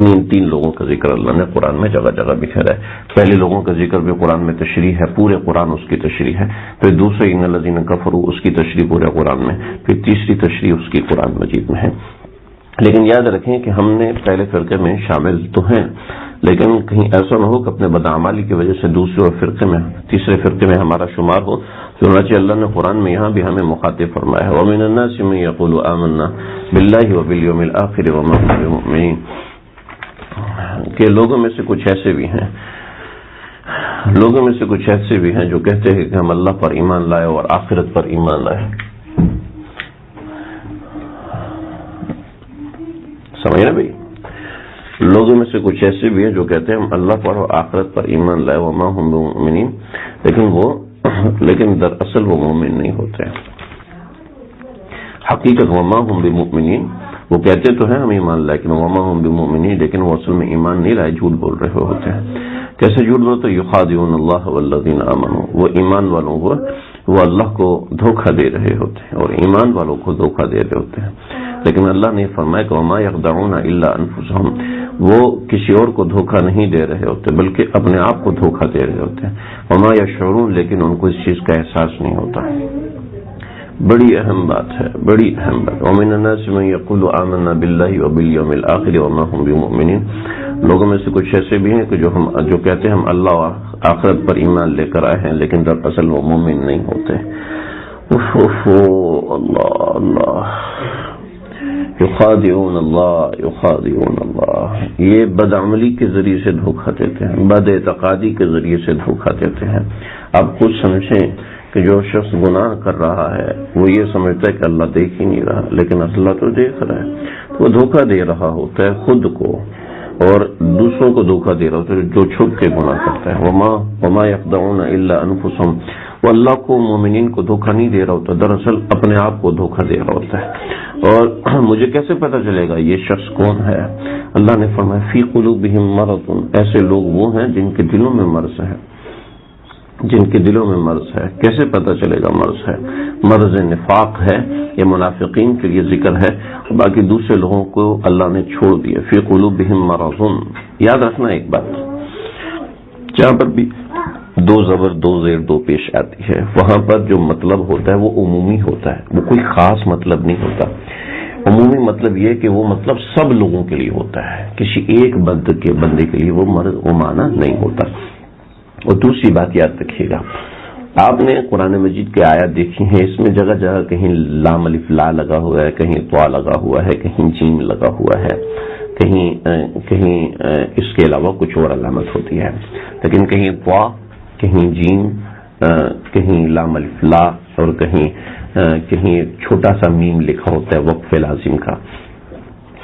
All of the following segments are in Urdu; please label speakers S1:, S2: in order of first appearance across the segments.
S1: تین لوگوں کا ذکر اللہ نے قرآن میں جگہ جگہ بکھیرا ہے. پہلے لوگوں کا ذکر بھی قرآن میں تشریح ہے، پورے قرآن اس کی تشریح ہے. پھر دوسرے ان الذین کفروا اس کی تشریح پورے قرآن میں. پھر تیسری تشریح اس کی قرآن مجید میں ہے. لیکن یاد رکھیں کہ ہم نے پہلے فرقے میں شامل تو ہیں، لیکن کہیں ایسا نہ ہو کہ اپنے بدعمالی کی وجہ سے دوسرے فرقے میں، تیسرے فرقے میں ہمارا شمار ہو. چنانچہ اللہ نے قرآن میں یہاں بھی ہمیں مخاطب فرمایا ہے وَمِنَ النَّاسِ مَن يَقُولُ آمَنَّا بِاللَّهِ وَبِالْيَوْمِ الْآخِرِ وَمَا هُمْ بِمُؤْمِنِينَ، کہ لوگوں میں سے کچھ ایسے بھی ہیں جو کہتے ہیں کہ ہم اللہ پر ایمان لائے اور آخرت پر ایمان لائے. سمجھ رہے بھائی؟ لوگوں میں سے کچھ ایسے بھی ہیں جو کہتے ہیں ہم اللہ پر اور آخرت پر ایمان لائے وما ہم بمؤمنین، لیکن دراصل وہ مومن نہیں ہوتے. حقیقت وما ہم بمؤمنین، وہ کہتے تو ہیں ہم ایمان لائے لیکن وما ہم بمؤمنین، لیکن وہ اصل میں ایمان نہیں لائے، جھوٹ بول رہے ہوتے ہیں. کیسے جھوٹ بولتے؟ یخادعون اللہ والذین آمنوا، وہ ایمان والوں کو، وہ اللہ کو دھوکہ دے رہے ہوتے ہیں اور ایمان والوں کو دھوکہ دے رہے ہوتے ہیں. لیکن اللہ نے فرمایا کہ وما یخدعون الا انفسهم، وہ کسی اور کو دھوکہ نہیں دے رہے ہوتے بلکہ اپنے آپ کو دھوکہ دے رہے ہوتے ہیں. وما یشعرون، لیکن ان کو اس چیز کا احساس نہیں ہوتا. بڑی اہم بات ہے، بڑی اہم بات. ومن الناس من یقول آمنا باللہ وبالیوم الآخر وما هم بمؤمنین، لوگوں میں سے کچھ ایسے بھی ہیں کہ جو کہتے ہیں ہم اللہ اور آخرت پر ایمان لے کر آئے ہیں لیکن دراصل وہ مومن نہیں ہوتے. اللہ اللہ، یخادعون اللہ، یہ بدعملی کے ذریعے سے دھوکہ دیتے ہیں، بد اعتقادی کے ذریعے سے دھوکہ دیتے ہیں. آپ خود سمجھیں کہ جو شخص گناہ کر رہا ہے وہ یہ سمجھتا ہے کہ اللہ دیکھ ہی نہیں رہا، لیکن اللہ تو دیکھ رہا ہے. وہ دھوکہ دے رہا ہوتا ہے خود کو اور دوسروں کو دھوکہ دے رہا ہوتا ہے جو چھپ کے گناہ کرتا ہے. وما یخدعون الا انفسهم، وہ اللہ کو، مومنین کو دھوکہ نہیں دے رہا ہوتا، دراصل اپنے آپ کو دھوکہ دے رہا ہوتا ہے. اور مجھے کیسے پتہ چلے گا یہ شخص کون ہے؟ اللہ نے فرمایا فی قلوبہم مرض، ایسے لوگ وہ ہیں جن کے دلوں میں مرض ہے، جن کے دلوں میں مرض ہے. کیسے پتہ چلے گا مرض ہے؟ مرض نفاق ہے، یہ منافقین کے لیے ذکر ہے، باقی دوسرے لوگوں کو اللہ نے چھوڑ دیا. فی قلوبہم مرض، یاد رکھنا ایک بات، جہاں پر بھی دو زبر دو زیر دو پیش آتی ہے وہاں پر جو مطلب ہوتا ہے وہ عمومی ہوتا ہے، وہ کوئی خاص مطلب نہیں ہوتا. عمومی مطلب یہ کہ وہ مطلب سب لوگوں کے لیے ہوتا ہے، کسی ایک بندے کے لیے وہ مرض وہ معنی نہیں ہوتا. اور دوسری بات یاد رکھیے گا، آپ نے قرآن مجید کے آیات دیکھی ہیں، اس میں جگہ جگہ کہیں لام الف لا لگا ہوا ہے، کہیں طا لگا ہوا ہے، کہیں جیم لگا ہوا ہے، کہیں اس کے علاوہ کچھ اور علامت ہوتی ہے، لیکن کہیں طا، کہیں جیم، کہیں لام الف لا اور کہیں چھوٹا سا میم لکھا ہوتا ہے وقف لازم کا.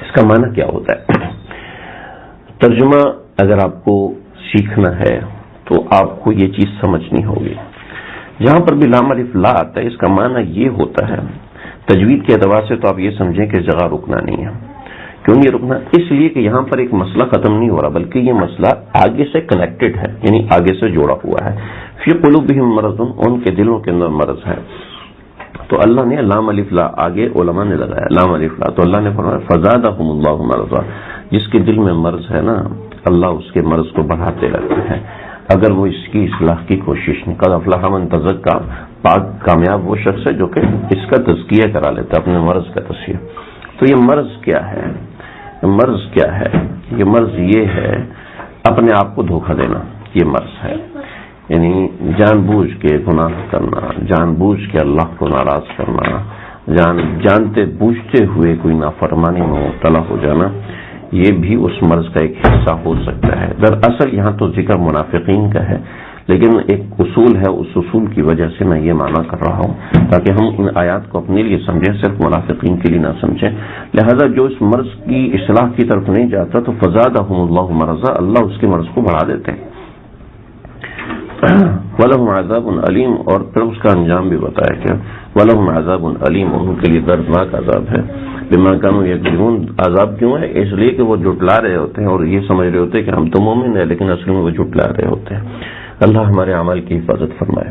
S1: اس کا معنی کیا ہوتا ہے؟ ترجمہ اگر آپ کو سیکھنا ہے تو آپ کو یہ چیز سمجھنی ہوگی. جہاں پر بھی لام الف لا آتا ہے اس کا معنی یہ ہوتا ہے، تجوید کے اعتبار سے تو آپ یہ سمجھیں کہ جگہ رکنا نہیں ہے. کیوں یہ رکنا؟ اس لیے کہ یہاں پر ایک مسئلہ ختم نہیں ہو رہا بلکہ یہ مسئلہ آگے سے کنیکٹڈ ہے، یعنی آگے سے جوڑا ہوا ہے. فی قلوبہم مرض، ان کے دلوں کے اندر مرض ہے. تو اللہ نے لام الف لا آگے علماء نے لگایا لام الف لا، تو اللہ نے فرمایا فزادہم اللہ مرضا، جس کے دل میں مرض ہے نا اللہ اس کے مرض کو بڑھاتے رہتے ہیں اگر وہ اس کی اصلاح کی کوشش نہیں. قد افلح من تزکا، پاک کامیاب وہ شخص ہے جو کہ اس کا تزکیہ کرا لیتا ہے، اپنے مرض کا تزکیہ. تو یہ مرض کیا ہے؟ مرض کیا ہے؟ یہ مرض یہ ہے اپنے آپ کو دھوکہ دینا، یہ مرض ہے. یعنی جان بوجھ کے گناہ کرنا، جان بوجھ کے اللہ کو ناراض کرنا، جانتے بوجھتے ہوئے کوئی نافرمانی میں مبتلا ہو جانا، یہ بھی اس مرض کا ایک حصہ ہو سکتا ہے. دراصل یہاں تو ذکر منافقین کا ہے، لیکن ایک اصول ہے، اس اصول کی وجہ سے میں یہ معنی کر رہا ہوں تاکہ ہم ان آیات کو اپنے لیے سمجھیں، صرف منافقین کے لیے نہ سمجھیں. لہذا جو اس مرض کی اصلاح کی طرف نہیں جاتا تو فزادہم اللہ مرضا، اللہ اس کے مرض کو بڑھا دیتے ہیں. وَلَهُمْ عَذَابٌ علیم، اور پھر اس کا انجام بھی بتایا کہ وَلَهُمْ عَذَابٌ علیم، ان کے لیے دردناک عذاب ہے. بما كانوا يكذبون، عذاب کیوں ہے؟ اس لیے کہ وہ جھٹلا رہے ہوتے ہیں اور یہ سمجھ رہے ہوتے ہیں کہ ہم تو مومن ہیں لیکن اصل میں وہ جھٹلا رہے ہوتے ہیں. اللہ ہمارے اعمال کی حفاظت فرمائے.